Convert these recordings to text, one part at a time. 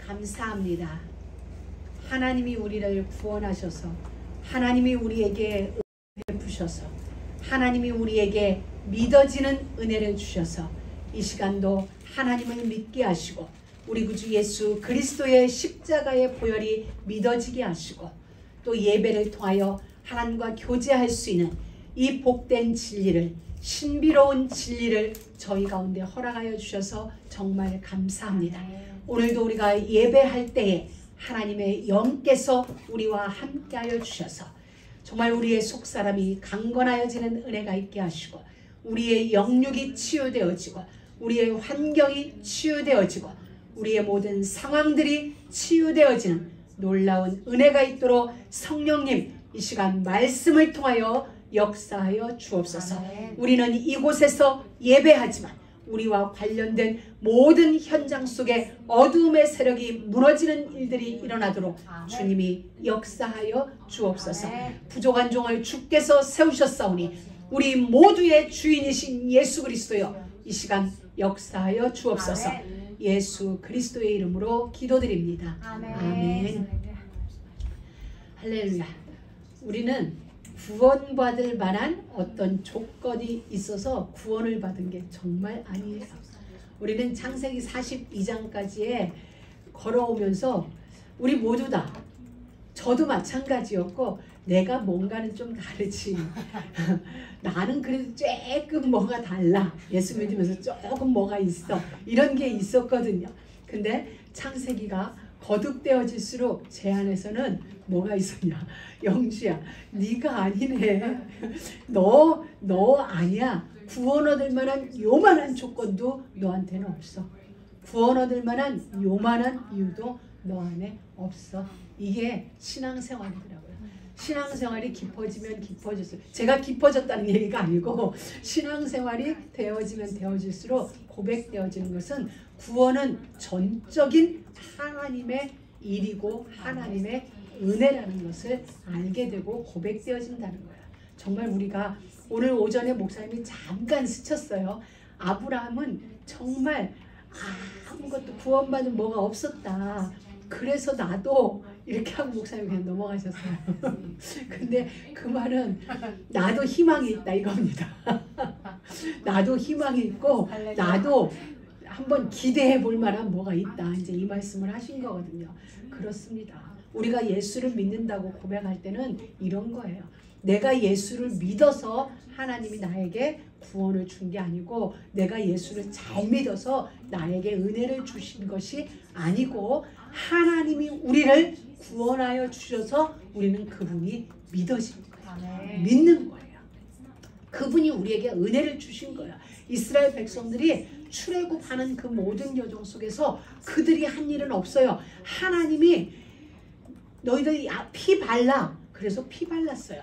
감사합니다. 하나님이 우리를 구원하셔서 하나님이 우리에게 베푸셔서 하나님이 우리에게 믿어지는 은혜를 주셔서 이 시간도 하나님을 믿게 하시고 우리 구주 예수 그리스도의 십자가의 보혈이 믿어지게 하시고 또 예배를 통하여 하나님과 교제할 수 있는 이 복된 진리를 신비로운 진리를 저희 가운데 허락하여 주셔서 정말 감사합니다. 오늘도 우리가 예배할 때에 하나님의 영께서 우리와 함께하여 주셔서 정말 우리의 속사람이 강건하여지는 은혜가 있게 하시고 우리의 영육이 치유되어지고 우리의 환경이 치유되어지고 우리의 모든 상황들이 치유되어지는 놀라운 은혜가 있도록 성령님 이 시간 말씀을 통하여 역사하여 주옵소서. 우리는 이곳에서 예배하지만 우리와 관련된 모든 현장 속에 어두움의 세력이 무너지는 일들이 일어나도록 주님이 역사하여 주옵소서. 부족한 종을 주께서 세우셨사오니 우리 모두의 주인이신 예수 그리스도여 이 시간 역사하여 주옵소서. 예수 그리스도의 이름으로 기도드립니다. 아멘. 할렐루야. 우리는 구원받을 만한 어떤 조건이 있어서 구원을 받은 게 정말 아니에요. 우리는 창세기 42장까지에 걸어오면서 우리 모두 다 저도 마찬가지였고 내가 뭔가는 좀 다르지. 나는 그래도 조금 뭐가 달라. 예수 믿으면서 조금 뭐가 있어. 이런 게 있었거든요. 근데 창세기가 거듭되어질수록 제 안에서는 뭐가 있었냐. 영주야 네가 아니네. 너 아니야. 구원 얻을 만한 요만한 조건도 너한테는 없어. 구원 얻을 만한 요만한 이유도 너 안에 없어. 이게 신앙생활이더라고요. 신앙생활이 깊어지면 깊어졌어요. 제가 깊어졌다는 얘기가 아니고 신앙생활이 되어지면 되어질수록 고백되어지는 것은 구원은 전적인 하나님의 일이고 하나님의 은혜라는 것을 알게 되고 고백되어진다는 거예요. 정말 우리가 오늘 오전에 목사님이 잠깐 스쳤어요. 아브라함은 정말 아무것도 구원받은 뭐가 없었다. 그래서 나도 이렇게 하고 목사님이 그냥 넘어가셨어요. 근데 그 말은 나도 희망이 있다 이겁니다. 나도 희망이 있고 나도 한번 기대해 볼 만한 뭐가 있다. 이제 이 말씀을 하신 거거든요. 그렇습니다. 우리가 예수를 믿는다고 고백할 때는 이런 거예요. 내가 예수를 믿어서 하나님이 나에게 구원을 준 게 아니고 내가 예수를 잘 믿어서 나에게 은혜를 주신 것이 아니고 하나님이 우리를 구원하여 주셔서 우리는 그분이 믿어진 거예요. 믿는 거예요. 그분이 우리에게 은혜를 주신 거예요. 이스라엘 백성들이 출애굽하는 그 모든 여정 속에서 그들이 한 일은 없어요. 하나님이 너희들이 피 발라. 그래서 피 발랐어요.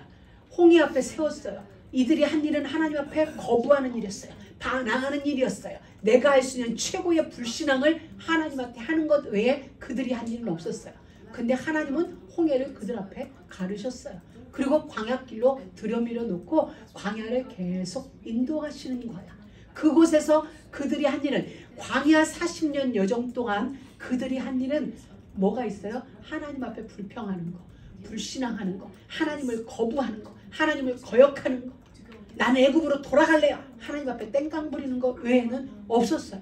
홍해 앞에 세웠어요. 이들이 한 일은 하나님 앞에 거부하는 일이었어요. 반항하는 일이었어요. 내가 할 수 있는 최고의 불신앙을 하나님 앞에 하는 것 외에 그들이 한 일은 없었어요. 근데 하나님은 홍해를 그들 앞에 가르셨어요. 그리고 광야길로 들여밀어 놓고 광야를 계속 인도하시는 거야. 그곳에서 그들이 한 일은 광야 40년 여정 동안 그들이 한 일은 뭐가 있어요? 하나님 앞에 불평하는 거, 불신앙하는 거, 하나님을 거부하는 거, 하나님을 거역하는 거. 나는 애굽으로 돌아갈래요. 하나님 앞에 땡깡 부리는 거 외에는 없었어요.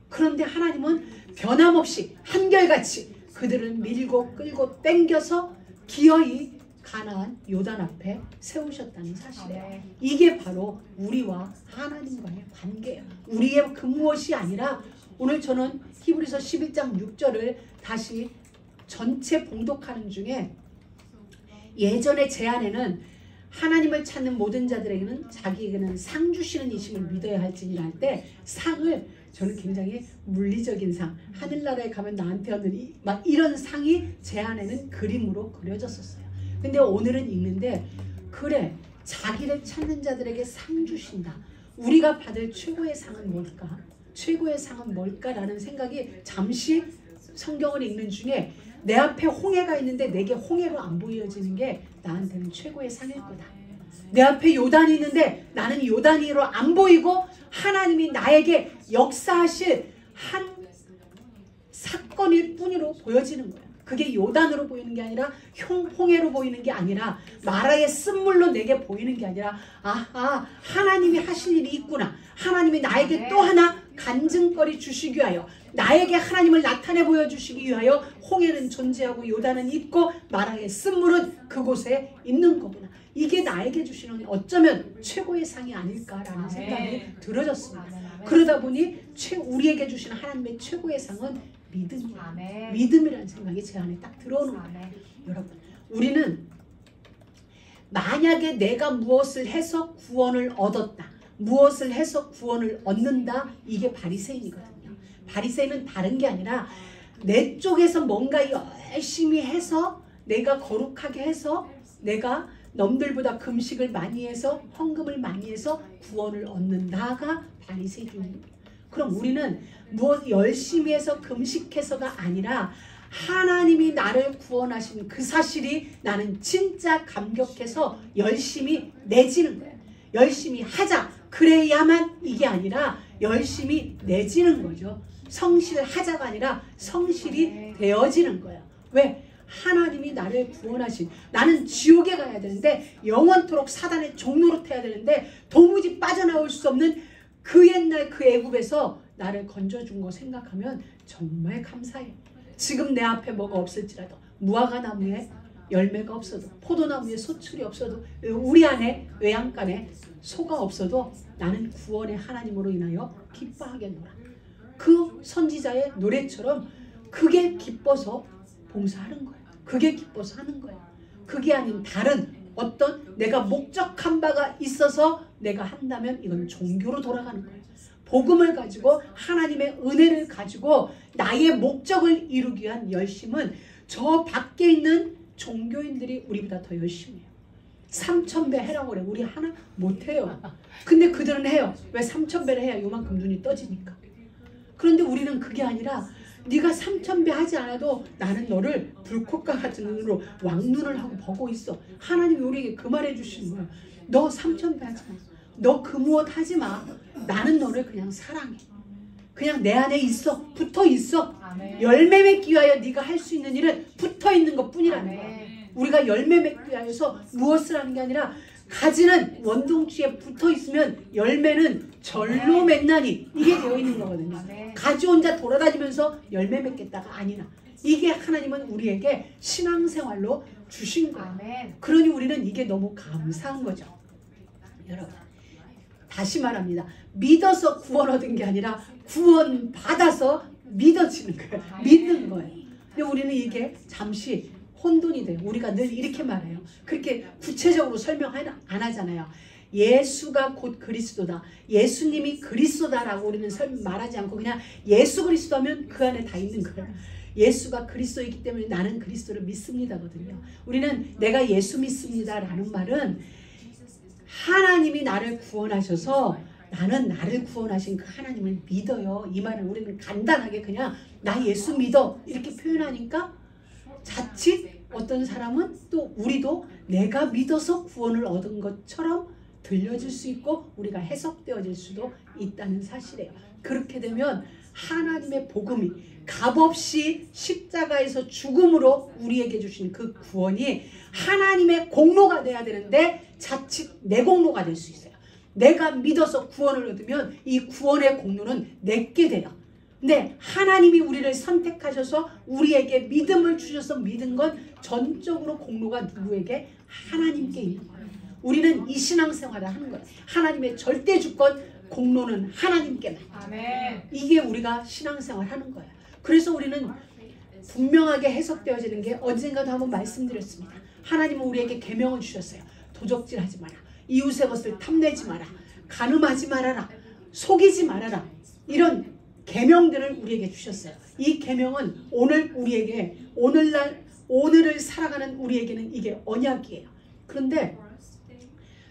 그런데 하나님은 변함없이 한결같이 그들을 밀고 끌고 땡겨서 기어이 가나안 요단 앞에 세우셨다는 사실이에요. 이게 바로 우리와 하나님과의 관계예요. 우리의 그 무엇이 아니라 오늘 저는 히브리서 11장 6절을 다시 전체 봉독하는 중에 예전에 제 안에는 하나님을 찾는 모든 자들에게는 자기에게는 상 주시는 이심을 믿어야 할지니라 할 때 상을 저는 굉장히 물리적인 상, 하늘나라에 가면 나한테 얻는 막 이런 상이 제 안에는 그림으로 그려졌었어요. 근데 오늘은 읽는데 그래 자기를 찾는 자들에게 상 주신다. 우리가 받을 최고의 상은 뭘까? 최고의 상은 뭘까라는 생각이 잠시 성경을 읽는 중에 내 앞에 홍해가 있는데 내게 홍해로 안 보여지는 게 나한테는 최고의 상일 거다. 내 앞에 요단이 있는데 나는 요단이로 안 보이고 하나님이 나에게 역사하실 한 사건일 뿐으로 보여지는 거예요. 그게 요단으로 보이는 게 아니라 홍해로 보이는 게 아니라 마라의 쓴물로 내게 보이는 게 아니라 아하, 하나님이 하실 일이 있구나. 하나님이 나에게 또 하나 간증거리 주시기 위하여, 나에게 하나님을 나타내 보여주시기 위하여 홍해는 존재하고 요단은 있고 마라의 쓴물은 그곳에 있는 거구나. 이게 나에게 주시는 어쩌면 최고의 상이 아닐까라는 생각이 들어졌습니다. 그러다 보니 우리에게 주시는 하나님의 최고의 상은 믿음이에요. 믿음이라는 생각이 제 안에 딱 들어오는 거예요. 여러분, 우리는 만약에 내가 무엇을 해서 구원을 얻었다, 무엇을 해서 구원을 얻는다, 이게 바리새인이거든요. 바리새인은 다른 게 아니라 내 쪽에서 뭔가 열심히 해서, 내가 거룩하게 해서, 내가 남들보다 금식을 많이 해서, 헌금을 많이 해서 구원을 얻는다가 바리새인입니다. 그럼 우리는 무엇 열심히 해서 금식해서가 아니라 하나님이 나를 구원하신 그 사실이 나는 진짜 감격해서 열심히 내지는 거예요. 열심히 하자, 그래야만 이게 아니라 열심히 내지는 거죠. 성실하자가 아니라 성실이 되어지는 거예요. 왜? 하나님이 나를 구원하신, 나는 지옥에 가야 되는데, 영원토록 사단의 종노릇해야 되는데 도무지 빠져나올 수 없는 그 옛날 그 애굽에서 나를 건져준 거 생각하면 정말 감사해요. 지금 내 앞에 뭐가 없을지라도, 무화과나무에 열매가 없어도, 포도나무에 소출이 없어도, 우리 안에 외양간에 소가 없어도 나는 구원의 하나님으로 인하여 기뻐하겠노라. 그 선지자의 노래처럼 그게 기뻐서 봉사하는 거예요. 그게 기뻐서 하는 거예요. 그게 아닌 다른 어떤 내가 목적한 바가 있어서 내가 한다면 이건 종교로 돌아가는 거예요. 복음을 가지고, 하나님의 은혜를 가지고 나의 목적을 이루기 위한 열심은 저 밖에 있는 종교인들이 우리보다 더 열심히 해요. 3000배 해라고 그래. 우리 하나 못해요. 근데 그들은 해요. 왜? 3000배를 해야 요만큼 눈이 떠지니까. 그런데 우리는 그게 아니라 네가 3000배 하지 않아도 나는 너를 불꽃과 같은 눈으로 왕눈을 하고 보고 있어. 하나님이 우리에게 그 말해 주시는 거예요. 너 3000배 하지 마. 너 그 무엇 하지 마. 나는 너를 그냥 사랑해. 그냥 내 안에 있어. 붙어 있어. 아멘. 열매 맺기 위하여 네가 할 수 있는 일은 붙어 있는 것 뿐이라는 거야. 우리가 열매 맺기 위하여서 무엇을 하는 게 아니라, 가지는 원동치에 붙어 있으면 열매는 절로 맺나니, 이게 되어 있는 거거든요. 가지 혼자 돌아다니면서 열매 맺겠다가 아니라, 이게 하나님은 우리에게 신앙생활로 주신 거예요. 그러니 우리는 이게 너무 감사한 거죠. 여러분, 다시 말합니다. 믿어서 구원 얻은 게 아니라 구원 받아서 믿어지는 거예요. 믿는 거예요. 근데 우리는 이게 잠시 혼돈이 돼요. 우리가 늘 이렇게 말해요. 그렇게 구체적으로 설명 안 하잖아요. 예수가 곧 그리스도다. 예수님이 그리스도다라고 우리는 말하지 않고 그냥 예수 그리스도 하면 그 안에 다 있는 거예요. 예수가 그리스도이기 때문에 나는 그리스도를 믿습니다거든요. 우리는 내가 예수 믿습니다라는 말은 하나님이 나를 구원하셔서 나는 나를 구원하신 그 하나님을 믿어요. 이 말을 우리는 간단하게 그냥 나 예수 믿어 이렇게 표현하니까 자칫 어떤 사람은 또 우리도 내가 믿어서 구원을 얻은 것처럼 들려질 수 있고 우리가 해석되어질 수도 있다는 사실이에요. 그렇게 되면 하나님의 복음이 값없이 십자가에서 죽음으로 우리에게 주신 그 구원이 하나님의 공로가 돼야 되는데 자칫 내 공로가 될 수 있어요. 내가 믿어서 구원을 얻으면 이 구원의 공로는 내게 돼요. 근데 하나님이 우리를 선택하셔서 우리에게 믿음을 주셔서 믿은 건 전적으로 공로가 누구에게? 하나님께 있는 거예요. 우리는 이 신앙생활을 하는 거예요. 하나님의 절대 주권 공로는 하나님께만. 아멘. 이게 우리가 신앙생활 하는 거예요. 그래서 우리는 분명하게 해석되어지는 게 언젠가도 한번 말씀드렸습니다. 하나님은 우리에게 계명을 주셨어요. 도적질하지 마라. 이웃의 것을 탐내지 마라. 간음하지 말아라. 속이지 말아라. 이런 계명들을 우리에게 주셨어요. 이 계명은 오늘 우리에게 오늘을 살아가는 우리에게는 이게 언약이에요. 그런데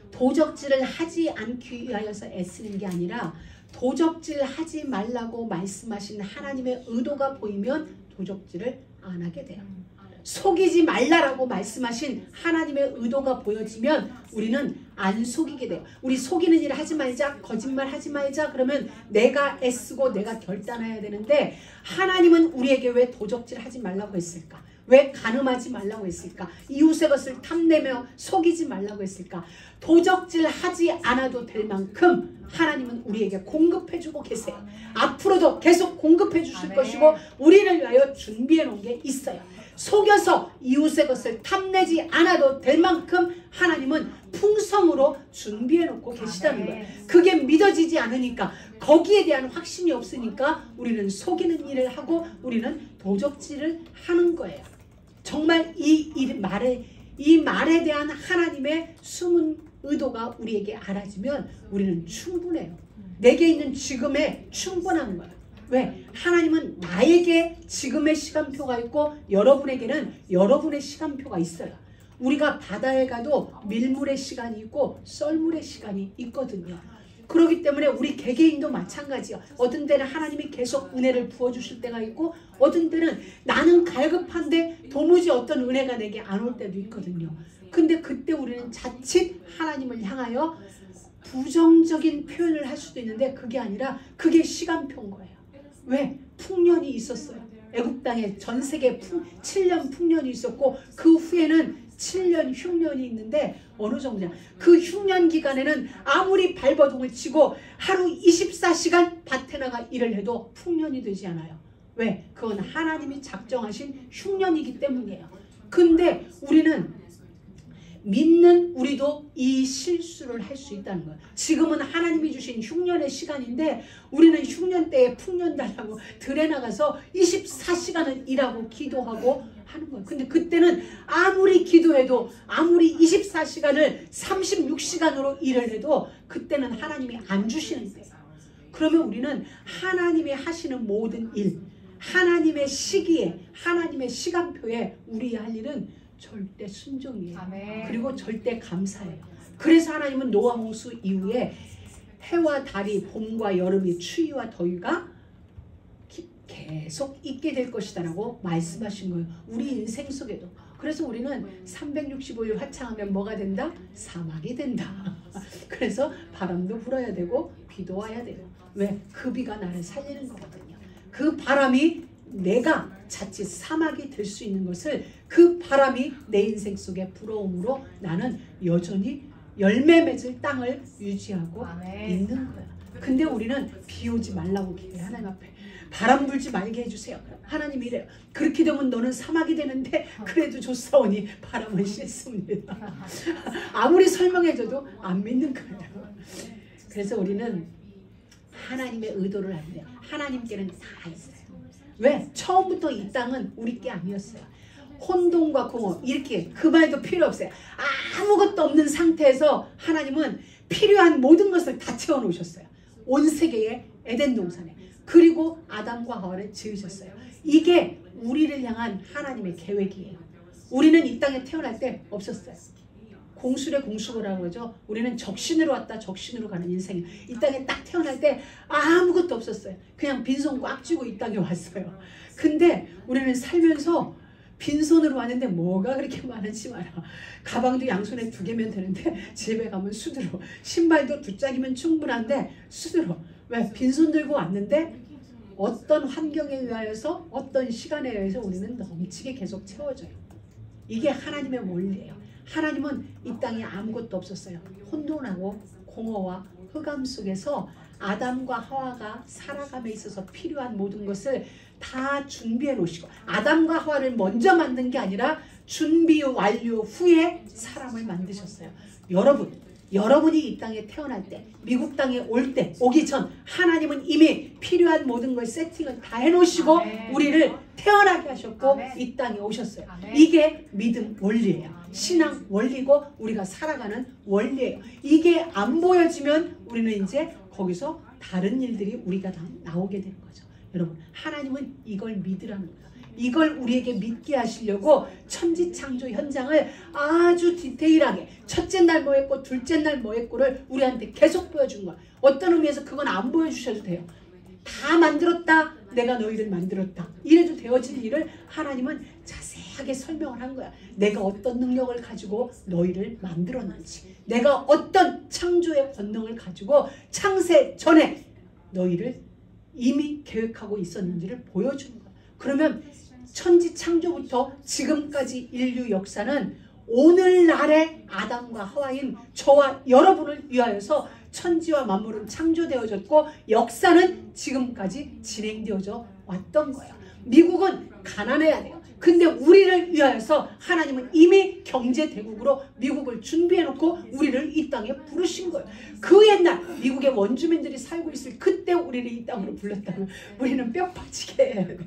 도적질을 하지 않기 위하여서 애쓰는 게 아니라 도적질 하지 말라고 말씀하신 하나님의 의도가 보이면 도적질을 안 하게 돼요. 속이지 말라라고 말씀하신 하나님의 의도가 보여지면 우리는 안 속이게 돼요. 우리 속이는 일을 하지 말자, 거짓말 하지 말자 그러면 내가 애쓰고 내가 결단해야 되는데 하나님은 우리에게 왜 도적질 하지 말라고 했을까? 왜 간음하지 말라고 했을까? 이웃의 것을 탐내며 속이지 말라고 했을까? 도적질 하지 않아도 될 만큼 하나님은 우리에게 공급해주고 계세요. 앞으로도 계속 공급해 주실 것이고 우리를 위하여 준비해 놓은 게 있어요. 속여서 이웃의 것을 탐내지 않아도 될 만큼 하나님은 풍성으로 준비해 놓고 계시다는 거예요. 그게 믿어지지 않으니까 거기에 대한 확신이 없으니까 우리는 속이는 일을 하고 우리는 도적질을 하는 거예요. 정말 이 말에 대한 하나님의 숨은 의도가 우리에게 알아지면 우리는 충분해요. 내게 있는 지금에 충분한 거예요. 왜? 하나님은 나에게 지금의 시간표가 있고 여러분에게는 여러분의 시간표가 있어요. 우리가 바다에 가도 밀물의 시간이 있고 썰물의 시간이 있거든요. 그렇기 때문에 우리 개개인도 마찬가지예요. 어떤 때는 하나님이 계속 은혜를 부어주실 때가 있고 어떤 때는 나는 갈급한데 도무지 어떤 은혜가 내게 안 올 때도 있거든요. 근데 그때 우리는 자칫 하나님을 향하여 부정적인 표현을 할 수도 있는데 그게 아니라 그게 시간표인 거예요. 왜? 풍년이 있었어요. 애굽 땅에 전 세계 7년 풍년이 있었고 그 후에는 7년 흉년이 있는데 어느 정도냐? 그 흉년 기간에는 아무리 발버둥을 치고 하루 24시간 밭에 나가 일을 해도 풍년이 되지 않아요. 왜? 그건 하나님이 작정하신 흉년이기 때문이에요. 근데 우리는 믿는 우리도 이 실수를 할 수 있다는 거예요. 지금은 하나님이 주신 흉년의 시간인데 우리는 흉년 때에 풍년 달라고 들에 나가서 24시간을 일하고 기도하고 하는 거예요. 근데 그때는 아무리 기도해도 아무리 24시간을 36시간으로 일을 해도 그때는 하나님이 안 주시는 거예요. 그러면 우리는 하나님이 하시는 모든 일, 하나님의 시기에, 하나님의 시간표에 우리 할 일은 절대 순종이에요. 아멘. 그리고 절대 감사해요. 그래서 하나님은 노아 홍수 이후에 해와 달이 봄과 여름이 추위와 더위가 계속 있게 될 것이다 라고 말씀하신 거예요. 우리 인생 속에도. 그래서 우리는 365일 화창하면 뭐가 된다? 사막이 된다. 그래서 바람도 불어야 되고 비도 와야 돼요. 왜? 그 비가 나를 살리는 거거든요. 그 바람이 내가 자칫 사막이 될 수 있는 것을 그 바람이 내 인생 속에 불어옴으로 나는 여전히 열매 맺을 땅을 유지하고 아멘. 있는 거야. 근데 우리는 비 오지 말라고 기도해. 하나님 앞에 바람 불지 말게 해주세요. 하나님이 이래요. 그렇게 되면 너는 사막이 되는데 그래도 좋사오니 바람은 싫습니다. 아무리 설명해줘도 안 믿는 거예요. 그래서 우리는 하나님의 의도를 안 돼요. 하나님께는 다 있어요. 왜? 처음부터 이 땅은 우리 게 아니었어요. 혼돈과 공허 이렇게 그 말도 필요 없어요. 아무것도 없는 상태에서 하나님은 필요한 모든 것을 다 채워놓으셨어요. 온 세계의 에덴 동산에. 그리고 아담과 하와를 지으셨어요. 이게 우리를 향한 하나님의 계획이에요. 우리는 이 땅에 태어날 때 없었어요. 공수래 공수고라고 그러죠. 우리는 적신으로 왔다 적신으로 가는 인생이에요. 이 땅에 딱 태어날 때 아무것도 없었어요. 그냥 빈손 꽉 쥐고 이 땅에 왔어요. 근데 우리는 살면서 빈손으로 왔는데 뭐가 그렇게 많은지 말아. 가방도 양손에 2개면 되는데 집에 가면 수두로. 신발도 2짝이면 충분한데 수두로. 왜? 빈손 들고 왔는데 어떤 환경에 의하여서 어떤 시간에 의해서 우리는 넘치게 계속 채워져요. 이게 하나님의 원리예요. 하나님은 이 땅에 아무것도 없었어요. 혼돈하고 공허와 흑암 속에서 아담과 하와가 살아감에 있어서 필요한 모든 것을 다 준비해 놓으시고 아담과 하와를 먼저 만든 게 아니라 준비 완료 후에 사람을 만드셨어요. 여러분이 이 땅에 태어날 때 미국 땅에 오기 전 하나님은 이미 필요한 모든 걸 세팅을 다 해놓으시고 아멘. 우리를 태어나게 하셨고 아멘. 이 땅에 오셨어요. 아멘. 이게 믿음 원리예요. 신앙 원리고 우리가 살아가는 원리예요. 이게 안 보여지면 우리는 이제 거기서 다른 일들이 우리가 다 나오게 되는 거죠. 여러분 하나님은 이걸 믿으라는 거예요. 이걸 우리에게 믿게 하시려고 천지창조 현장을 아주 디테일하게 첫째 날 뭐 했고 둘째 날 뭐 했고를 우리한테 계속 보여준 거야. 어떤 의미에서 그건 안 보여주셔도 돼요. 다 만들었다. 내가 너희를 만들었다. 이래도 되어질 일을 하나님은 자세히 자세하게 설명을 한 거야. 내가 어떤 능력을 가지고 너희를 만들었는지, 내가 어떤 창조의 권능을 가지고 창세 전에 너희를 이미 계획하고 있었는지를 보여주는 거야. 그러면 천지 창조부터 지금까지 인류 역사는 오늘날의 아담과 하와인 저와 여러분을 위하여서 천지와 만물은 창조되어졌고 역사는 지금까지 진행되어져 왔던 거예요. 미국은 가난해야 돼요. 근데 우리를 위하여서 하나님은 이미 경제대국으로 미국을 준비해놓고 우리를 이 땅에 부르신 거예요. 그 옛날 미국의 원주민들이 살고 있을 그때 우리를 이 땅으로 불렀다면 우리는 뼈 빠지게 해야 돼요.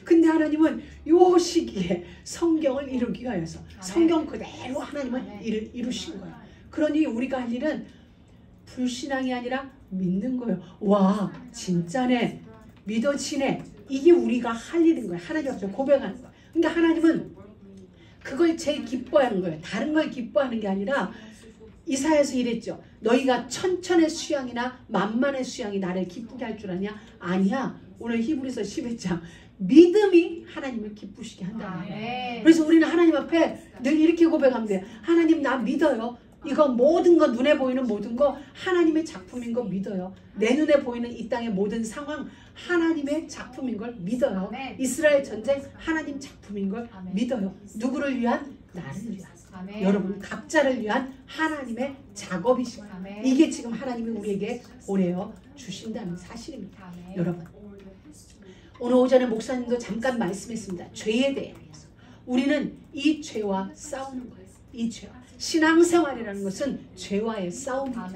근데 하나님은 요 시기에 성경을 이루기 위하여서 성경 그대로 하나님은 일을 이루신 거예요. 그러니 우리가 할 일은 불신앙이 아니라 믿는 거예요. 와, 진짜네, 믿어지네. 이게 우리가 할 일인 거예요. 하나님 앞에 고백하는 거예요. 그러니까 하나님은 그걸 제일 기뻐하는 거예요. 다른 걸 기뻐하는 게 아니라 이사야서 이랬죠. 너희가 천천의 수양이나 만만의 수양이 나를 기쁘게 할 줄 아냐? 아니야. 오늘 히브리서 11장 믿음이 하나님을 기쁘시게 한다는 거예요. 그래서 우리는 하나님 앞에 늘 이렇게 고백하면 돼요. 하나님, 나 믿어요. 이거 모든 거, 눈에 보이는 모든 거 하나님의 작품인 거 믿어요. 내 눈에 보이는 이 땅의 모든 상황 하나님의 작품인 걸 믿어요. 아멘. 이스라엘 전쟁 하나님 작품인 걸 믿어요. 누구를 위한? 나를 위한. 아멘. 여러분 각자를 위한 하나님의 작업이십니다. 이게 지금 하나님이 우리에게 보내어 주신다는 사실입니다. 아멘. 여러분 오늘 오전에 목사님도 잠깐 말씀했습니다. 죄에 대해서 우리는 이 죄와 싸우는 거예요. 이 죄와 신앙생활이라는 것은 죄와의 싸움입니다.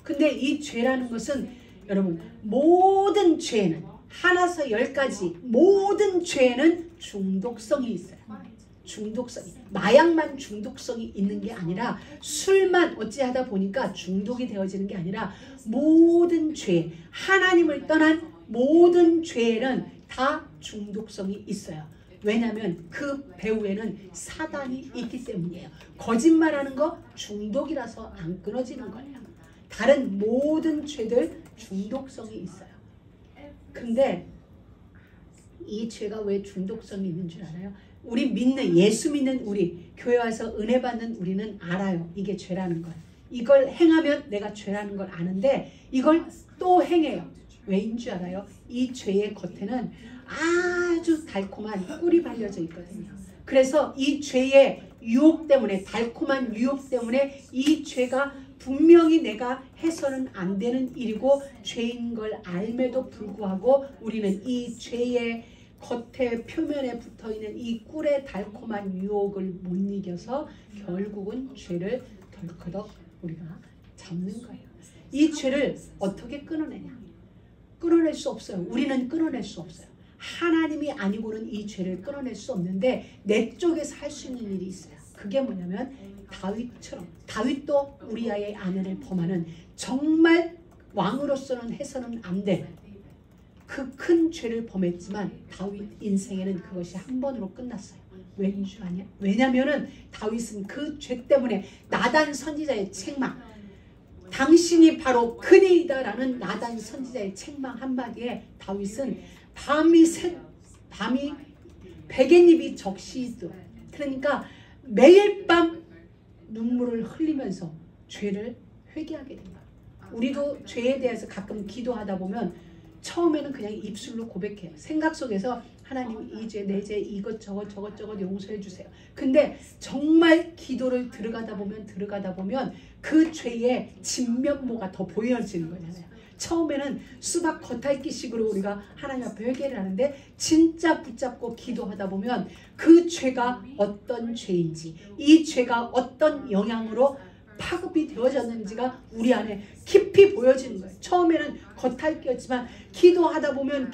근데 이 죄라는 것은 여러분 모든 죄는 하나서 10가지 모든 죄는 중독성이 있어요. 중독성이, 마약만 중독성이 있는 게 아니라 술만 어찌하다 보니까 중독이 되어지는 게 아니라 모든 죄, 하나님을 떠난 모든 죄는 다 중독성이 있어요. 왜냐하면 그 배후에는 사단이 있기 때문이에요. 거짓말하는 거 중독이라서 안 끊어지는 거예요. 다른 모든 죄들 중독성이 있어요. 근데 이 죄가 왜 중독성이 있는 줄 알아요? 우리 믿는, 예수 믿는 우리, 교회 와서 은혜 받는 우리는 알아요. 이게 죄라는 걸. 이걸 행하면 내가 죄라는 걸 아는데 이걸 또 행해요. 왜인 줄 알아요? 이 죄의 겉에는 아주 달콤한 꿀이 발려져 있거든요. 그래서 이 죄의 유혹 때문에, 달콤한 유혹 때문에 이 죄가 분명히 내가 해서는 안 되는 일이고 죄인 걸 알매도 불구하고 우리는 이 죄의 겉에 표면에 붙어있는 이 꿀의 달콤한 유혹을 못 이겨서 결국은 죄를 덜커덕 우리가 잡는 거예요. 이 죄를 어떻게 끊어내냐? 끊어낼 수 없어요. 우리는 끊어낼 수 없어요. 하나님이 아니고는 이 죄를 끊어낼 수 없는데 내 쪽에서 할 수 있는 일이 있어요. 그게 뭐냐면 다윗처럼, 다윗도 우리아의 아내를 범하는 정말 왕으로서는 해서는 안 될 그 큰 죄를 범했지만 다윗 인생에는 그것이 한 번으로 끝났어요. 왠 줄 아냐? 왜냐면은 다윗은 그 죄 때문에 나단 선지자의 책망, 당신이 바로 그니이다라는 나단 선지자의 책망 한마디에 다윗은 밤이 베갯잎이 적시듯, 그러니까 매일 밤 눈물을 흘리면서 죄를 회개하게 된다. 우리도 죄에 대해서 가끔 기도하다 보면 처음에는 그냥 입술로 고백해요. 생각 속에서 하나님 이 죄, 내 죄, 이것저것 용서해 주세요. 근데 정말 기도를 들어가다 보면 그 죄의 진면모가 더 보여지는 거잖아요. 처음에는 수박 겉핥기식으로 우리가 하나님 앞에 회개를 하는데 진짜 붙잡고 기도하다 보면 그 죄가 어떤 죄인지, 이 죄가 어떤 영향으로 파급이 되어졌는지가 우리 안에 깊이 보여지는 거예요. 처음에는 겉핥기였지만 기도하다 보면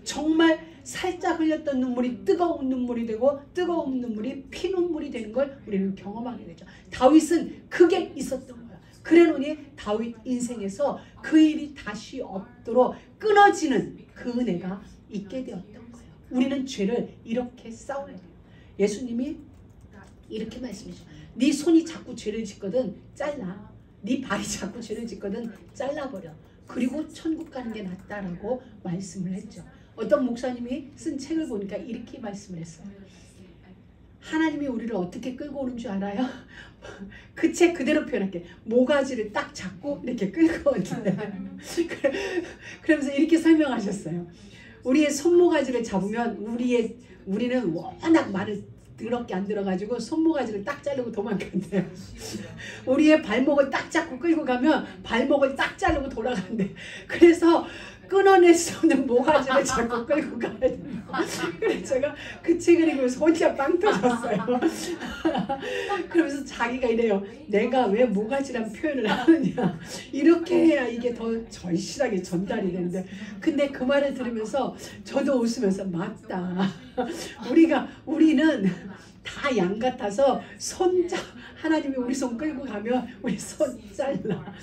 정말 살짝 흘렸던 눈물이 뜨거운 눈물이 되고 뜨거운 눈물이 피눈물이 되는 걸 우리는 경험하게 되죠. 다윗은 그게 있었던 거예요. 그래놓니 다윗 인생에서 그 일이 다시 없도록 끊어지는 그 은혜가 있게 되었던 거예요. 우리는 죄를 이렇게 싸워야 돼요. 예수님이 이렇게 말씀하시죠. 네 손이 자꾸 죄를 짓거든 잘라. 네 발이 자꾸 죄를 짓거든 잘라버려. 그리고 천국 가는 게 낫다라고 말씀을 했죠. 어떤 목사님이 쓴 책을 보니까 이렇게 말씀을 했어요. 하나님이 우리를 어떻게 끌고 오는 줄 알아요? 그 책 그대로 표현할게. 모가지를 딱 잡고 이렇게 끌고 오는데 그러면서 이렇게 설명하셨어요. 우리의 손모가지를 잡으면 우리는 워낙 말을 더럽게 안 들어가지고 손모가지를 딱 자르고 도망간대요. 우리의 발목을 딱 잡고 끌고 가면 발목을 딱 자르고 돌아간대. 그래서 끊어낼 수 없는 모가지를 잡고 끌고 가야 돼요. 그래서 제가 그 책을 읽으면서 혼자 빵 터졌어요. 그러면서 자기가 이래요. 내가 왜 모가지란 표현을 하느냐. 이렇게 해야 이게 더 절실하게 전달이 되는데. 근데 그 말을 들으면서 저도 웃으면서 맞다. 우리는 다 양 같아서 하나님이 우리 손 끌고 가면 우리 손 잘라.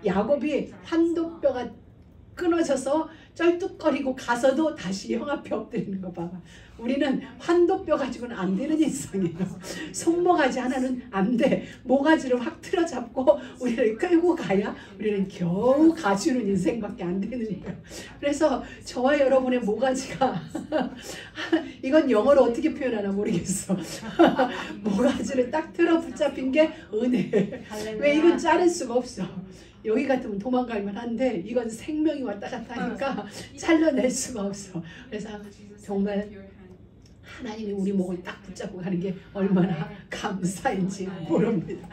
야곱이 환도뼈가 끊어져서 쩔뚝거리고 가서도 다시 형 앞에 엎드리는 거 봐봐. 우리는 환도뼈 가지고는 안 되는 인생이에요. 손모가지 하나는 안 돼. 모가지를 확 틀어잡고 우리를 끌고 가야 우리는 겨우 가주는 인생밖에 안 되는 거예요. 그래서 저와 여러분의 모가지가 이건 영어로 어떻게 표현하나 모르겠어. 모가지를 딱 틀어 붙잡힌 게 은혜. 왜 이건 자를 수가 없어. 여기 같으면 도망갈만 한데 이건 생명이 왔다 갔다 하니까 잘라낼 수가 없어. 그래서 정말 하나님이 우리 목을 딱 붙잡고 가는 게 얼마나 감사인지 모릅니다.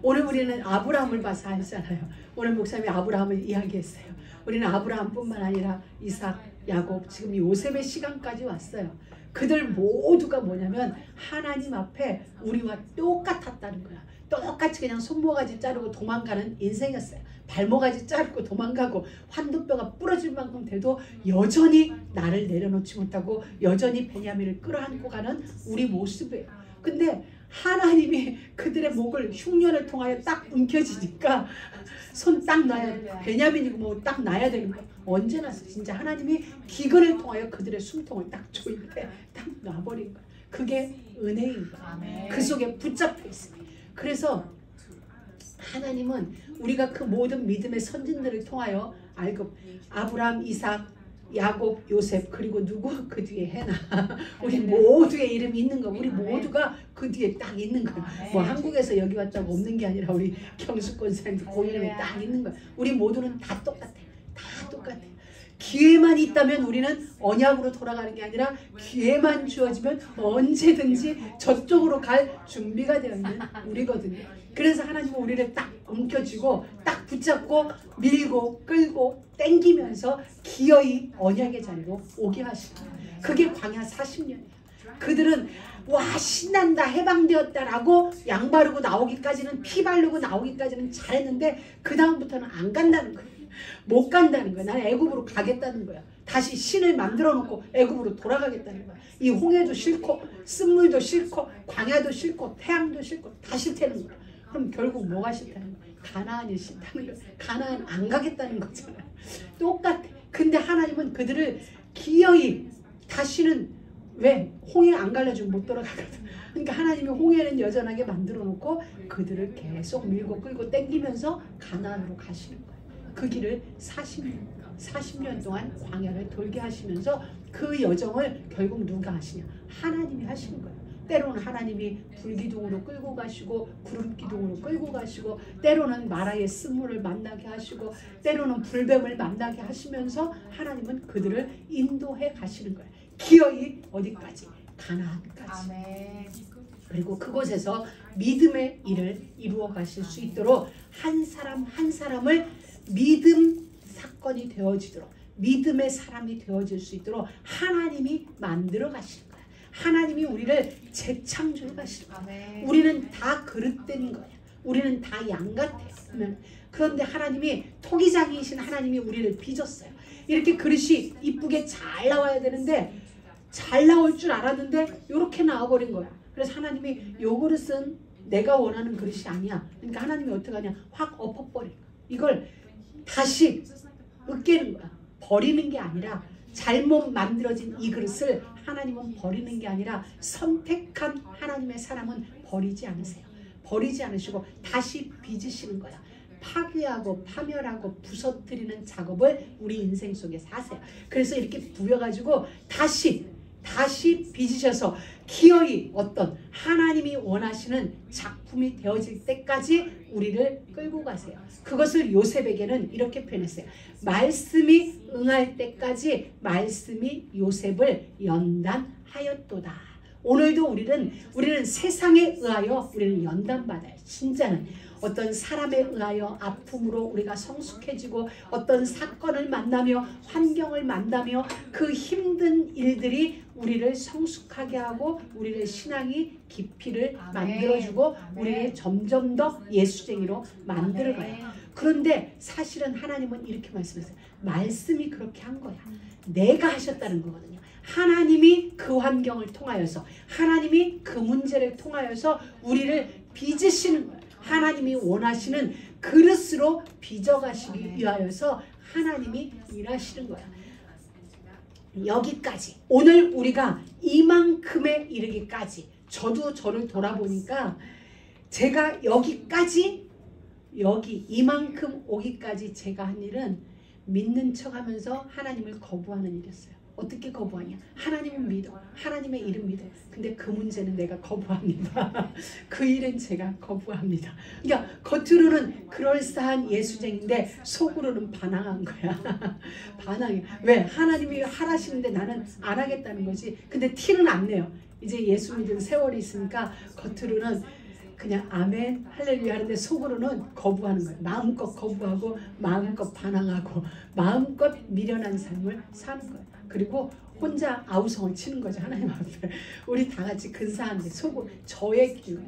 오늘 우리는 아브라함을 봐서 알잖아요. 오늘 목사님이 아브라함을 이야기했어요. 우리는 아브라함뿐만 아니라 이삭, 야곱, 지금 요셉의 시간까지 왔어요. 그들 모두가 뭐냐면 하나님 앞에 우리와 똑같았다는 거야. 똑같이 그냥 손모가지 자르고 도망가는 인생이었어요. 발모가지 자르고 도망가고 환도뼈가 부러질 만큼 돼도 여전히 나를 내려놓지 못하고 여전히 베냐민을 끌어안고 가는 우리 모습이에요. 근데 하나님이 그들의 목을 흉년을 통하여 딱 움켜쥐니까 손 딱 놔야 베냐민이고 뭐 딱 놔야 되는 거야. 언제 났어? 진짜 하나님이 기근을 통하여 그들의 숨통을 딱 조일 때 딱 놔버린 거야. 그게 은혜인 거야. 그 속에 붙잡혀 있습니다. 그래서 하나님은 우리가 그 모든 믿음의 선진들을 통하여 아브라함, 이삭, 야곱, 요셉 그리고 누구? 그 뒤에 해나 우리 모두의 이름이 있는 거. 우리 모두가 그 뒤에 딱 있는 거야. 뭐 한국에서 여기 왔다고 없는 게 아니라 우리 경수권 사람들 그 이름에 딱 있는 거야. 우리 모두는 다 똑같아. 다 똑같아. 기회만 있다면 우리는 언약으로 돌아가는 게 아니라 기회만 주어지면 언제든지 저쪽으로 갈 준비가 되어 있는 우리거든요. 그래서 하나님은 우리를 딱 움켜쥐고 딱 붙잡고 밀고 끌고 땡기면서 기어이 언약의 자리로 오게 하시고, 그게 광야 40년이에요. 그들은 와 신난다 해방되었다라고 양 바르고 나오기까지는 피 바르고 나오기까지는 잘했는데 그 다음부터는 안 간다는 거예요. 못 간다는 거야. 나는 애굽으로 가겠다는 거야. 다시 신을 만들어 놓고 애굽으로 돌아가겠다는 거야. 이 홍해도 싫고 쓴물도 싫고 광야도 싫고 태양도 싫고 다 싫다는 거야. 그럼 결국 뭐가 싫다는 거야? 가나안이 싫다는 거야. 가나안 안 가겠다는 거잖아. 똑같아. 근데 하나님은 그들을 기어이 다시는 왜? 홍해 안 갈라주면 못 돌아가거든. 그러니까 하나님이 홍해는 여전하게 만들어 놓고 그들을 계속 밀고 끌고 땡기면서 가나안으로 가시는 거야. 그 길을 40년 동안 광야를 돌게 하시면서 그 여정을 결국 누가 하시냐? 하나님이 하시는 거예요. 때로는 하나님이 불기둥으로 끌고 가시고 구름기둥으로 끌고 가시고 때로는 마라의 쓴물을 만나게 하시고 때로는 불뱀을 만나게 하시면서 하나님은 그들을 인도해 가시는 거예요. 기어이 어디까지? 가나안까지. 그리고 그곳에서 믿음의 일을 이루어 가실 수 있도록 한 사람 한 사람을 믿음 사건이 되어지도록 믿음의 사람이 되어질 수 있도록 하나님이 만들어 가시는 거야. 하나님이 우리를 재창조해 가시는 거야. 우리는 다 그릇된 거야. 우리는 다 양 같아. 그런데 하나님이 토기장이신 하나님이 우리를 빚었어요. 이렇게 그릇이 이쁘게 잘 나와야 되는데 잘 나올 줄 알았는데 이렇게 나와버린 거야. 그래서 하나님이 요 그릇은 내가 원하는 그릇이 아니야. 그러니까 하나님이 어떻게 하냐? 확 엎어버린 거야. 이걸 다시 으깨는 거야. 버리는 게 아니라 잘못 만들어진 이 그릇을 하나님은 버리는 게 아니라 선택한 하나님의 사람은 버리지 않으세요. 버리지 않으시고 다시 빚으시는 거야. 파괴하고 파멸하고 부서뜨리는 작업을 우리 인생 속에서 하세요. 그래서 이렇게 부여가지고 다시 다시 빚으셔서 기어이 어떤 하나님이 원하시는 작품이 되어질 때까지 우리를 끌고 가세요. 그것을 요셉에게는 이렇게 표현했어요. 말씀이 응할 때까지 말씀이 요셉을 연단하였도다. 오늘도 우리는 세상에 의하여 우리는 연단받아요. 진짜는 어떤 사람에 의하여 아픔으로 우리가 성숙해지고 어떤 사건을 만나며 환경을 만나며 그 힘든 일들이 우리를 성숙하게 하고 우리를 신앙이 깊이를 만들어주고 우리를 점점 더 예수쟁이로 만들어가요. 그런데 사실은 하나님은 이렇게 말씀하세요. 말씀이 그렇게 한 거야. 내가 하셨다는 거거든요. 하나님이 그 환경을 통하여서 하나님이 그 문제를 통하여서 우리를 빚으시는 거예요. 하나님이 원하시는 그릇으로 빚어가시기 위하여서 하나님이 일하시는 거야. 여기까지 오늘 우리가 이만큼에 이르기까지 저도 저를 돌아보니까 제가 이만큼 오기까지 제가 한 일은 믿는 척하면서 하나님을 거부하는 일이었어요. 어떻게 거부하냐? 하나님은 믿어. 하나님의 이름 믿어. 근데 그 문제는 내가 거부합니다. 그 일은 제가 거부합니다. 그러니까 겉으로는 그럴싸한 예수쟁인데 속으로는 반항한 거야. 반항해. 왜? 하나님이 하라시는데 나는 안 하겠다는 거지. 근데 티는 안 내요. 이제 예수 믿은 세월이 있으니까 겉으로는 그냥 아멘 할렐루야 하는데 속으로는 거부하는 거예요. 마음껏 거부하고 마음껏 반항하고 마음껏 미련한 삶을 사는 거예요. 그리고 혼자 아우성을 치는 거죠. 하나님 앞에. 우리 다 같이 근사한데 속으로 저의 길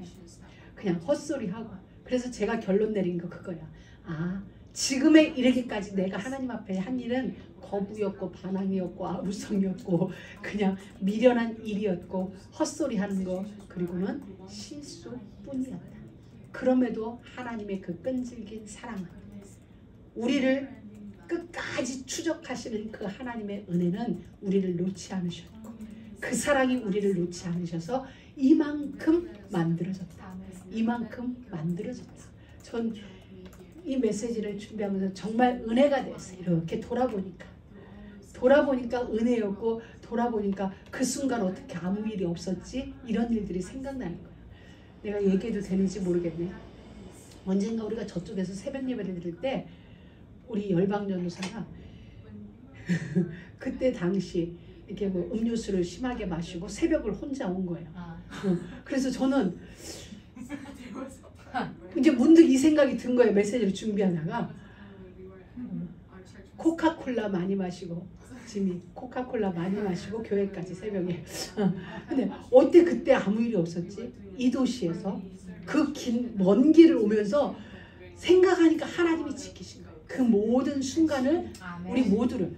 그냥 헛소리하고. 그래서 제가 결론 내린 거 그거야. 아, 지금에 이르기까지 내가 하나님 앞에 한 일은 거부였고 반항이었고 아우성이었고 그냥 미련한 일이었고 헛소리하는 거 그리고는 실수뿐이었다. 그럼에도 하나님의 그 끈질긴 사랑은 우리를 끝까지 추적하시는 그 하나님의 은혜는 우리를 놓지 않으셨고 그 사랑이 우리를 놓지 않으셔서 이만큼 만들어졌다. 이만큼 만들어졌다. 전 이 메시지를 준비하면서 정말 은혜가 됐어요. 이렇게 돌아보니까 은혜였고 돌아보니까 그 순간 어떻게 아무 일이 없었지? 이런 일들이 생각나는 거예요. 내가 얘기해도 되는지 모르겠네. 언젠가 우리가 저쪽에서 새벽 예배를 드릴 때 우리 열방 전도사가 그때 당시 이렇게 뭐 음료수를 심하게 마시고 새벽을 혼자 온 거예요. 그래서 저는 이제 문득 이 생각이 든 거예요. 메시지를 준비하다가 코카콜라 많이 마시고 짐이 코카콜라 많이 마시고 교회까지 새벽에 근데 어때 그때 아무 일이 없었지? 이 도시에서 그 먼 길을 오면서 생각하니까 하나님이 지키신 거예요. 그 모든 순간을 우리 모두를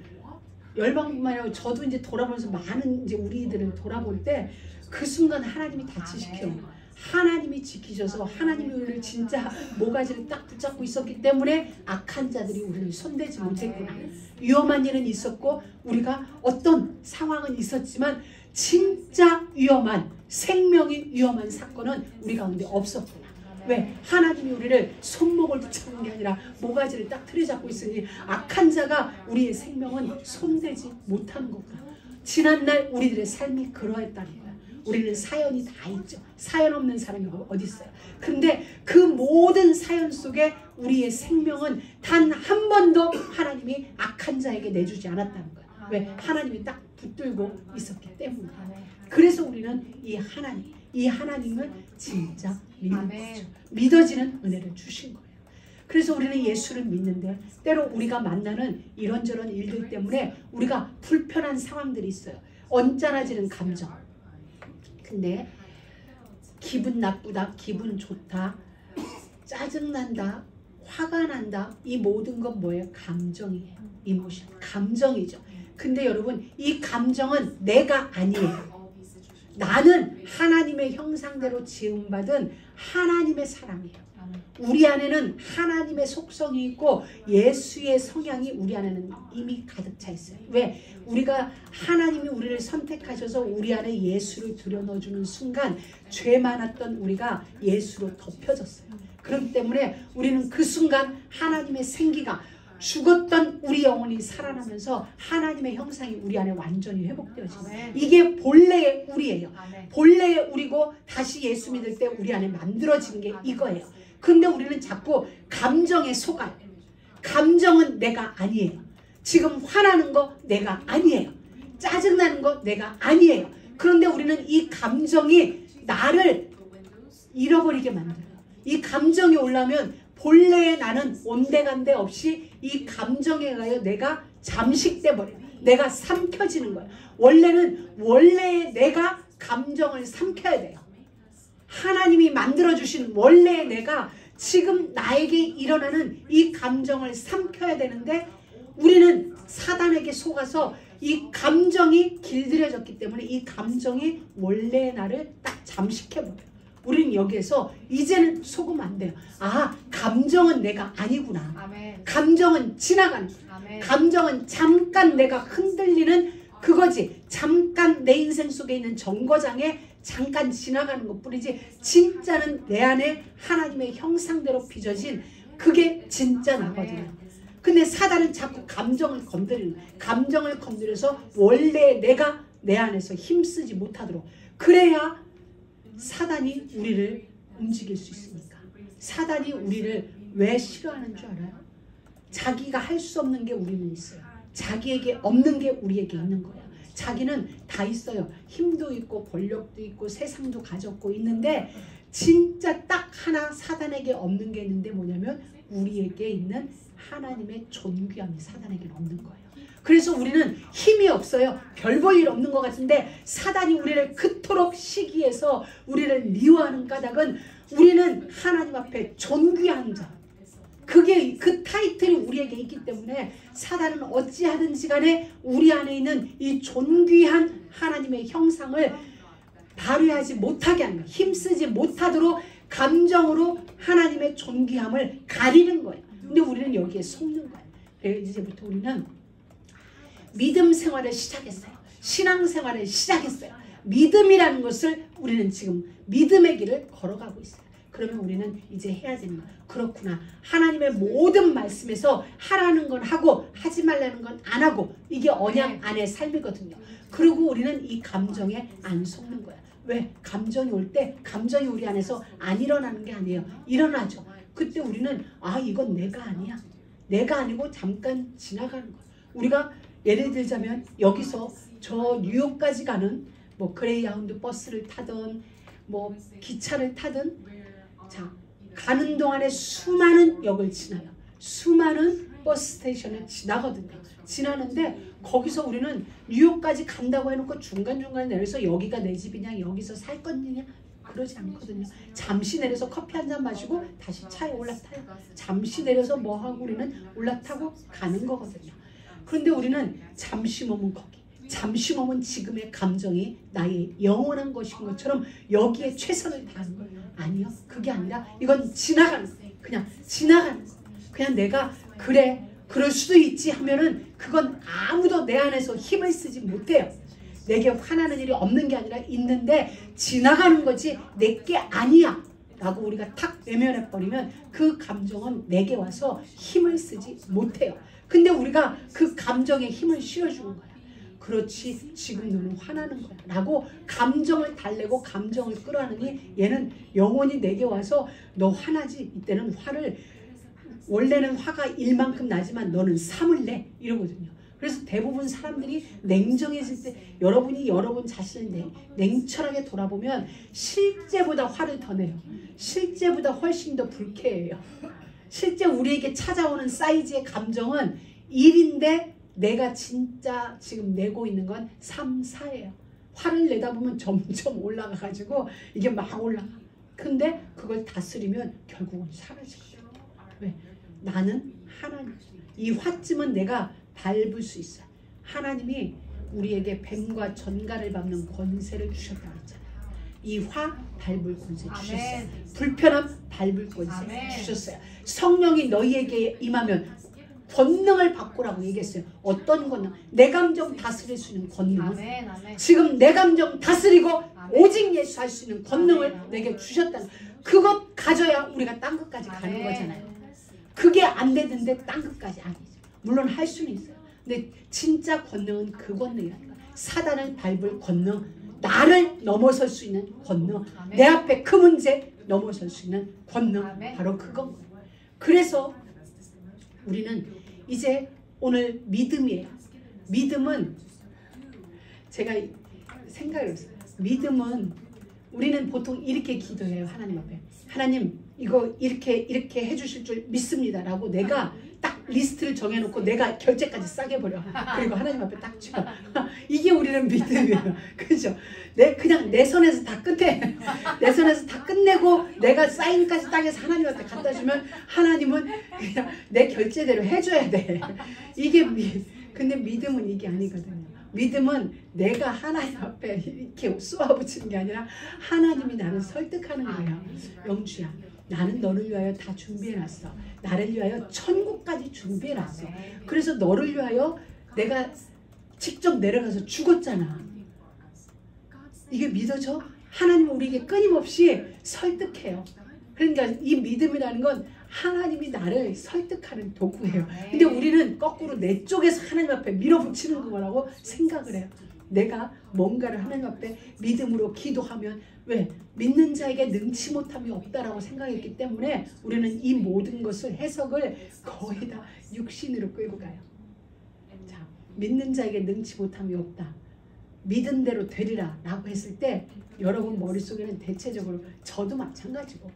열방뿐만 아니라 저도 이제 돌아보면서 많은 이제 우리들을 돌아볼 때 그 순간 하나님이 다 지키셔. 하나님이 지키셔서 하나님이 우리를 진짜 모가지를 딱 붙잡고 있었기 때문에 악한 자들이 우리를 손대지 못했구나. 위험한 일은 있었고 우리가 어떤 상황은 있었지만 진짜 위험한 생명이 위험한 사건은 우리 가운데 없었구나. 왜? 하나님이 우리를 손목을 붙잡는 게 아니라 모가지를 딱 틀어잡고 있으니 악한 자가 우리의 생명은 손대지 못하는 거구나. 지난날 우리들의 삶이 그러했다는 거야. 우리는 사연이 다 있죠. 사연 없는 사람이 어디 있어요. 근데 그 모든 사연 속에 우리의 생명은 단 한 번도 하나님이 악한 자에게 내주지 않았다는 거예요. 왜? 하나님이 딱 붙들고 있었기 때문에. 그래서 우리는 이 하나님을 진짜 믿는 거죠. 믿어지는 은혜를 주신 거예요. 그래서 우리는 예수를 믿는데 때로 우리가 만나는 이런저런 일들 때문에 우리가 불편한 상황들이 있어요. 언짢아지는 감정. 근데 기분 나쁘다, 기분 좋다, 짜증난다, 화가 난다, 이 모든 건 뭐예요? 감정이에요. 이모션, 감정이죠. 근데 여러분 이 감정은 내가 아니에요. 나는 하나님의 형상대로 지음받은 하나님의 사람이에요. 우리 안에는 하나님의 속성이 있고 예수의 성향이 우리 안에는 이미 가득 차 있어요. 왜? 우리가 하나님이 우리를 선택하셔서 우리 안에 예수를 들여넣어주는 순간 죄 많았던 우리가 예수로 덮여졌어요. 그렇기 때문에 우리는 그 순간 하나님의 생기가 죽었던 우리 영혼이 살아나면서 하나님의 형상이 우리 안에 완전히 회복되어지고 이게 본래의 우리예요. 본래의 우리고 다시 예수 믿을 때 우리 안에 만들어지는 게 이거예요. 근데 우리는 자꾸 감정에 속아요. 감정은 내가 아니에요. 지금 화나는 거 내가 아니에요. 짜증나는 거 내가 아니에요. 그런데 우리는 이 감정이 나를 잃어버리게 만들어요. 이 감정이 올라오면 본래의 나는 온데간데 없이 이 감정에 의하여 내가 잠식돼 버려요. 내가 삼켜지는 거예요. 원래의 내가 감정을 삼켜야 돼요. 하나님이 만들어주신 원래의 내가 지금 나에게 일어나는 이 감정을 삼켜야 되는데 우리는 사단에게 속아서 이 감정이 길들여졌기 때문에 이 감정이 원래의 나를 딱 잠식해버려요. 우리는 여기에서 이제는 속으면 안 돼요. 아, 감정은 내가 아니구나. 아멘. 감정은 지나가는 거야. 아멘. 감정은 잠깐 내가 흔들리는 그거지. 잠깐 내 인생 속에 있는 정거장에 잠깐 지나가는 것뿐이지 진짜는 내 안에 하나님의 형상대로 빚어진 그게 진짜 나거든요. 근데 사단은 자꾸 감정을 건드리는 거예요. 감정을 건드려서 원래 내가 내 안에서 힘쓰지 못하도록. 그래야 사단이 우리를 움직일 수 있습니까? 사단이 우리를 왜 싫어하는 줄 알아요? 자기가 할 수 없는 게 우리는 있어요. 자기에게 없는 게 우리에게 있는 거예요. 자기는 다 있어요. 힘도 있고 권력도 있고 세상도 가졌고 있는데 진짜 딱 하나 사단에게 없는 게 있는데 뭐냐면 우리에게 있는 하나님의 존귀함이 사단에게는 없는 거예요. 그래서 우리는 힘이 없어요. 별 볼 일 없는 것 같은데 사단이 우리를 그토록 시기해서 우리를 미워하는 까닭은 우리는 하나님 앞에 존귀한 자, 그게 그 타이틀이 우리에게 있기 때문에 사단은 어찌하든지 간에 우리 안에 있는 이 존귀한 하나님의 형상을 발휘하지 못하게 하는 거예요. 힘쓰지 못하도록 감정으로 하나님의 존귀함을 가리는 거예요. 근데 우리는 여기에 속는 거예요. 그래서 이제부터 우리는 믿음 생활을 시작했어요. 신앙 생활을 시작했어요. 믿음이라는 것을 우리는 지금 믿음의 길을 걸어가고 있어요. 그러면 우리는 이제 해야 되는 거예요. 그렇구나. 하나님의 모든 말씀에서 하라는 건 하고 하지 말라는 건 안 하고 이게 언약 안의 삶이거든요. 그리고 우리는 이 감정에 안 속는 거야. 왜? 감정이 올 때 감정이 우리 안에서 안 일어나는 게 아니에요. 일어나죠. 그때 우리는 아 이건 내가 아니야. 내가 아니고 잠깐 지나가는 거야. 우리가 예를 들자면 여기서 저 뉴욕까지 가는 뭐 그레이하운드 버스를 타든 뭐 기차를 타든 자 가는 동안에 수많은 역을 지나요. 수많은 버스 스테이션을 지나거든요. 지나는데 거기서 우리는 뉴욕까지 간다고 해놓고 중간중간에 내려서 여기가 내 집이냐 여기서 살 거냐 그러지 않거든요. 잠시 내려서 커피 한 잔 마시고 다시 차에 올라타요. 잠시 내려서 뭐 하고 우리는 올라타고 가는 거거든요. 그런데 우리는 잠시 머문 거기, 잠시 머문 지금의 감정이 나의 영원한 것인 것처럼 여기에 최선을 다하는 거예요. 아니요. 그게 아니라 이건 지나가는 거예요. 그냥 지나가는 거예요. 그냥 내가 그래 그럴 수도 있지 하면은 그건 아무도 내 안에서 힘을 쓰지 못해요. 내게 화나는 일이 없는 게 아니라 있는데 지나가는 거지 내게 아니야 라고 우리가 탁 외면해버리면 그 감정은 내게 와서 힘을 쓰지 못해요. 근데 우리가 그 감정에 힘을 실어주는 거야. 그렇지 지금 너는 화나는 거야 라고 감정을 달래고 감정을 끌어안으니 얘는 영원히 내게 와서 너 화나지? 이때는 화를 원래는 화가 1만큼 나지만 너는 3을 내 이러거든요. 그래서 대부분 사람들이 냉정해질 때 여러분이 여러분 자신을 냉철하게 돌아보면 실제보다 화를 더 내요. 실제보다 훨씬 더 불쾌해요. 실제 우리에게 찾아오는 사이즈의 감정은 1인데 내가 진짜 지금 내고 있는 건 3, 4예요. 화를 내다 보면 점점 올라가가지고 이게 막 올라가. 근데 그걸 다스리면 결국은 사라지거든요. 왜? 나는 하나님. 이 화쯤은 내가 밟을 수 있어요. 하나님이 우리에게 뱀과 전갈을 밟는 권세를 주셨다고 했잖아요. 이 화 밟을 권세 주셨어요. 불편함 밟을 권세 주셨어요. 성령이 너희에게 임하면 권능을 바꾸라고 얘기했어요. 어떤 권능? 내 감정 다스릴 수 있는 권능. 지금 내 감정 다스리고 오직 예수 할 수 있는 권능을 내게 주셨다는 그것 가져야 우리가 땅 끝까지 가는 거잖아요. 그게 안 되는데 땅 끝까지 아니죠. 물론 할 수는 있어요. 근데 진짜 권능은 그 권능이 아니에요. 사단을 밟을 권능, 나를 넘어설 수 있는 권능, 아멘. 내 앞에 그 문제 넘어설 수 있는 권능, 아멘. 바로 그건 거예요. 그래서 우리는 이제 오늘 믿음이에요. 믿음은 제가 생각을 했어요. 믿음은 우리는 보통 이렇게 기도해요. 하나님 앞에. 하나님 이거 이렇게 해주실 줄 믿습니다 라고 내가 딱 리스트를 정해놓고 내가 결제까지 싸게 버려. 그리고 하나님 앞에 딱 줘. 이게 우리는 믿음이에요. 그죠? 그냥 내 선에서 다 끝내. 내 선에서 다 끝내고 내가 사인까지 딱 해서 하나님한테 갖다 주면 하나님은 그냥 내 결제대로 해줘야 돼. 근데 믿음은 이게 아니거든요. 믿음은 내가 하나님 앞에 이렇게 쏘아붙이는 게 아니라 하나님이 나를 설득하는 거예요. 영주야, 나는 너를 위하여 다 준비해놨어. 나를 위하여 천국까지 준비해놨어. 그래서 너를 위하여 내가 직접 내려가서 죽었잖아. 이게 믿어져? 하나님은 우리에게 끊임없이 설득해요. 그러니까 이 믿음이라는 건 하나님이 나를 설득하는 도구예요. 근데 우리는 거꾸로 내 쪽에서 하나님 앞에 밀어붙이는 거라고 생각을 해요. 내가 뭔가를 하나님 앞에 믿음으로 기도하면 왜? 믿는 자에게 능치 못함이 없다라고 생각했기 때문에 우리는 이 모든 것을 해석을 거의 다 육신으로 끌고 가요. 자, 믿는 자에게 능치 못함이 없다. 믿은 대로 되리라 라고 했을 때 여러분 머릿속에는 대체적으로 저도 마찬가지고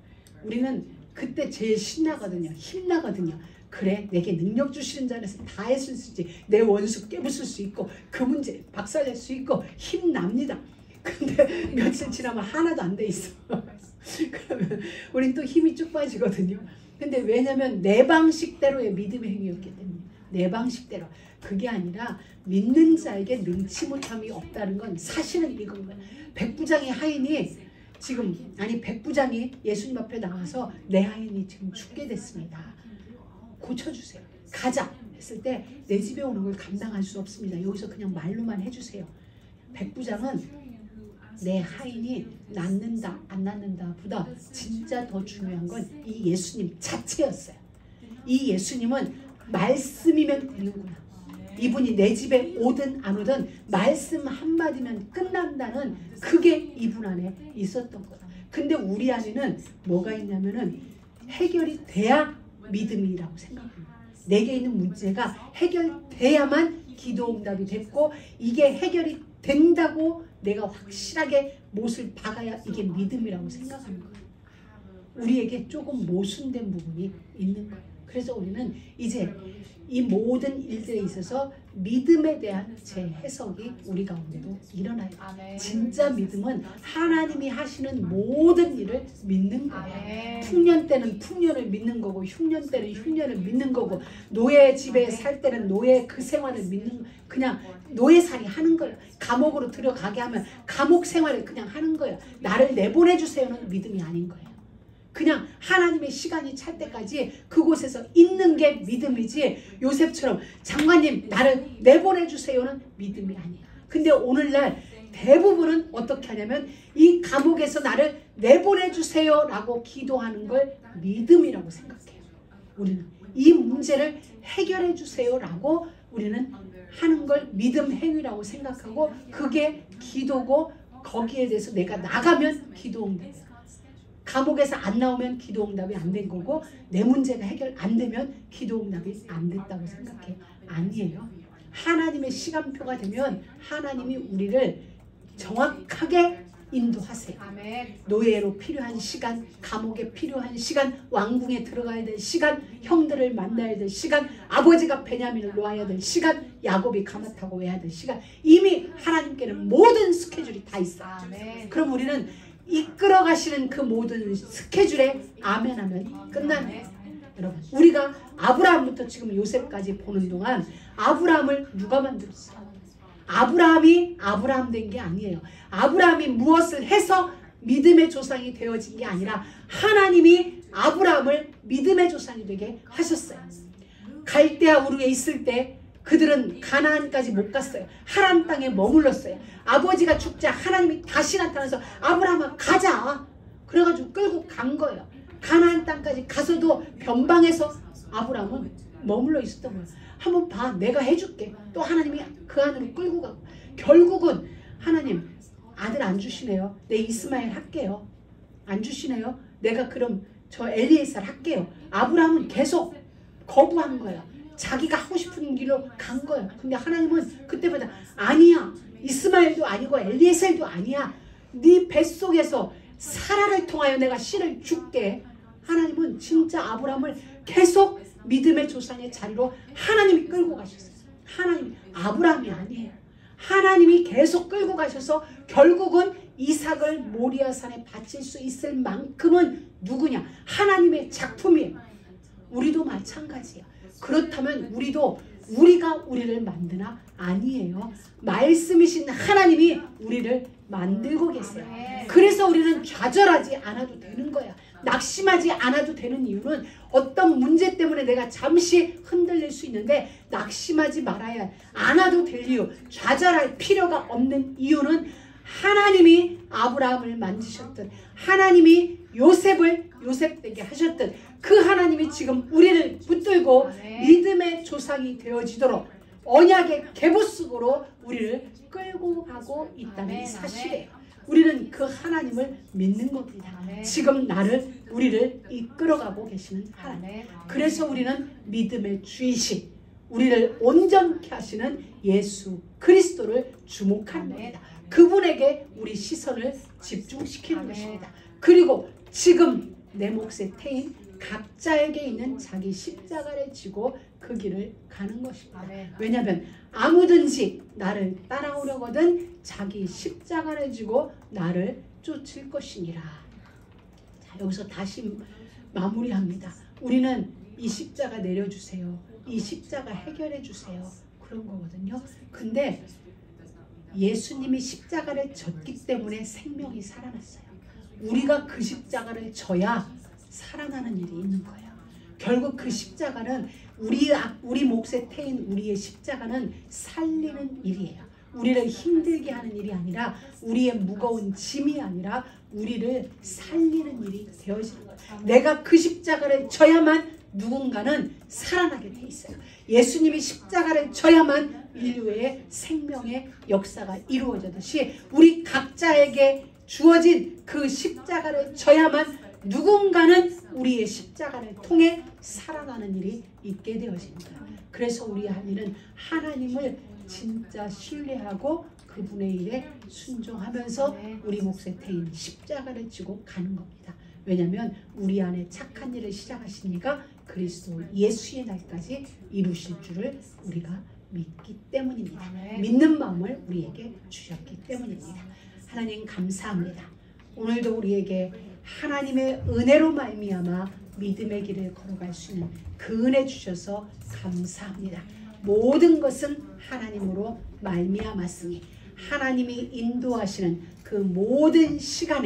우리는 그때 제일 신나거든요. 힘나거든요. 그래, 내게 능력 주시는 자에서 다 했을 수 있지. 내 원수 깨부술 수 있고 그 문제 박살낼 수 있고 힘납니다. 근데 며칠 지나면 하나도 안 돼 있어. 그러면 우린 또 힘이 쭉 빠지거든요. 근데 왜냐면 내 방식대로의 믿음의 행위였기 때문에. 내 방식대로. 그게 아니라 믿는 자에게 능치 못함이 없다는 건 사실은 이건 거야. 백부장의 하인이 백부장이 예수님 앞에 나와서 내 하인이 지금 죽게 됐습니다. 고쳐주세요. 가자 했을 때 내 집에 오는 걸 감당할 수 없습니다. 여기서 그냥 말로만 해주세요. 백부장은 내 하인이 낫는다 안 낫는다 보다 진짜 더 중요한 건 이 예수님 자체였어요. 이 예수님은 말씀이면 되는구나. 이분이 내 집에 오든 안 오든 말씀 한마디면 끝난다는 그게 이분 안에 있었던 거야. 근데 우리 안에는 뭐가 있냐면은 해결이 돼야 믿음이라고 생각합니다. 내게 있는 문제가 해결돼야만 기도응답이 됐고 이게 해결이 된다고 내가 확실하게 못을 박아야 이게 믿음이라고 생각하는 거예요. 우리에게 조금 모순된 부분이 있는 거예요. 그래서 우리는 이제 이 모든 일들에 있어서 믿음에 대한 재해석이 우리 가운데도 일어나요. 아멘. 진짜 믿음은 하나님이 하시는 모든 일을 믿는 거예요. 아멘. 풍년 때는 풍년을 믿는 거고 흉년 때는 흉년을 믿는 거고 노예 집에 살 때는 노예 그 생활을 믿는 거예요. 그냥 노예살이 하는 거예요. 감옥으로 들어가게 하면 감옥 생활을 그냥 하는 거예요. 나를 내보내주세요는 믿음이 아닌 거예요. 그냥 하나님의 시간이 찰 때까지 그곳에서 있는 게 믿음이지 요셉처럼 장관님 나를 내보내주세요는 믿음이 아니에요. 근데 오늘날 대부분은 어떻게 하냐면 이 감옥에서 나를 내보내주세요 라고 기도하는 걸 믿음이라고 생각해요. 우리는 이 문제를 해결해 주세요 라고 우리는 하는 걸 믿음 행위라고 생각하고 그게 기도고 거기에 대해서 내가 나가면 기도응답이에요. 감옥에서 안 나오면 기도응답이 안 된 거고 내 문제가 해결 안 되면 기도응답이 안 됐다고 생각해요. 아니에요. 하나님의 시간표가 되면 하나님이 우리를 정확하게 인도하세요. 아멘. 노예로 필요한 시간, 감옥에 필요한 시간, 왕궁에 들어가야 될 시간, 형들을 만나야 될 시간, 아버지가 베냐민을 놓아야 될 시간, 야곱이 가마 타고 와야 될 시간 이미 하나님께는 모든 스케줄이 다 있어요. 아멘. 그럼 우리는 이끌어 가시는 그 모든 스케줄에 아멘하면 끝나는 거예요. 여러분 우리가 아브라함부터 지금 요셉까지 보는 동안 아브라함을 누가 만들었어요? 아브라함이 아브라함 된 게 아니에요. 아브라함이 무엇을 해서 믿음의 조상이 되어진 게 아니라 하나님이 아브라함을 믿음의 조상이 되게 하셨어요. 갈대아 우르에 있을 때 그들은 가나안까지 못 갔어요. 하란 땅에 머물렀어요. 아버지가 죽자 하나님이 다시 나타나서 아브라함아 가자. 그래가지고 끌고 간 거예요. 가나안 땅까지 가서도 변방에서 아브라함은 머물러 있었던 거야. 한번 봐, 내가 해줄게. 또 하나님이 그 안으로 끌고 가고, 결국은 하나님 아들 안 주시네요. 내 이스마엘 할게요. 안 주시네요. 내가 그럼 저 엘리에셀 할게요. 아브라함은 계속 거부한 거야. 자기가 하고 싶은 길로 간 거야. 근데 하나님은 그때보다 아니야. 이스마엘도 아니고 엘리에셀도 아니야. 네 뱃속에서 사라를 통하여 내가 씨를 줄게. 하나님은 진짜 아브라함을 계속 믿음의 조상의 자리로 하나님이 끌고 가셨어요. 하나님, 아브라함이 아니에요. 하나님이 계속 끌고 가셔서 결국은 이삭을 모리아산에 바칠 수 있을 만큼은 누구냐? 하나님의 작품이에요. 우리도 마찬가지예요. 그렇다면 우리가 우리를 만드나? 아니에요. 말씀이신 하나님이 우리를 만들고 계세요. 그래서 우리는 좌절하지 않아도 되는 거야. 낙심하지 않아도 되는 이유는 어떤 문제 때문에 내가 잠시 흔들릴 수 있는데 낙심하지 말아야 않아도 될 이유, 좌절할 필요가 없는 이유는 하나님이 아브라함을 만드셨던, 하나님이 요셉을 요셉되게 하셨던 그 하나님이 지금 우리를 붙들고 믿음의 조상이 되어지도록 언약의 계보속으로 우리를 끌고 가고 있다는 사실이에요. 우리는 그 하나님을 믿는 겁니다. 지금 우리를 이끌어가고 계시는 하나님. 그래서 우리는 믿음의 주이신, 우리를 온전케 하시는 예수 그리스도를 주목하는 겁니다. 그분에게 우리 시선을 집중시키는 것입니다. 그리고 지금 내 몫에 태인 각자에게 있는 자기 십자가를 지고 그 길을 가는 것입니다. 왜냐하면 아무든지 나를 따라오려거든 자기 십자가를 지고 나를 쫓을 것이니라. 자, 여기서 다시 마무리합니다. 우리는 이 십자가 내려주세요. 이 십자가 해결해 주세요. 그런 거거든요. 근데 예수님이 십자가를 졌기 때문에 생명이 살아났어요. 우리가 그 십자가를 져야 살아나는 일이 있는 거예요. 결국 그 십자가는 우리 몫에 태인 우리의 십자가는 살리는 일이에요. 우리를 힘들게 하는 일이 아니라, 우리의 무거운 짐이 아니라 우리를 살리는 일이 되어지는 거예요. 내가 그 십자가를 져야만 누군가는 살아나게 돼 있어요. 예수님이 십자가를 져야만 인류의 생명의 역사가 이루어지듯이 우리 각자에게 주어진 그 십자가를 져야만 누군가는 우리의 십자가를 통해 살아나는 일이 있게 되어집니다. 그래서 우리 할 일은 하나님을 진짜 신뢰하고 그분의 일에 순종하면서 우리 몫에 태인 십자가를 지고 가는 겁니다. 왜냐하면 우리 안에 착한 일을 시작하신 이가 그리스도 예수의 날까지 이루실 줄을 우리가 믿기 때문입니다. 믿는 마음을 우리에게 주셨기 때문입니다. 하나님 감사합니다. 오늘도 우리에게 하나님의 은혜로 말미암아 믿음의 길을 걸어갈 수 있는 그 은혜 주셔서 감사합니다. 모든 것은 하나님으로 말미암았으니 하나님이 인도하시는 그 모든 시간에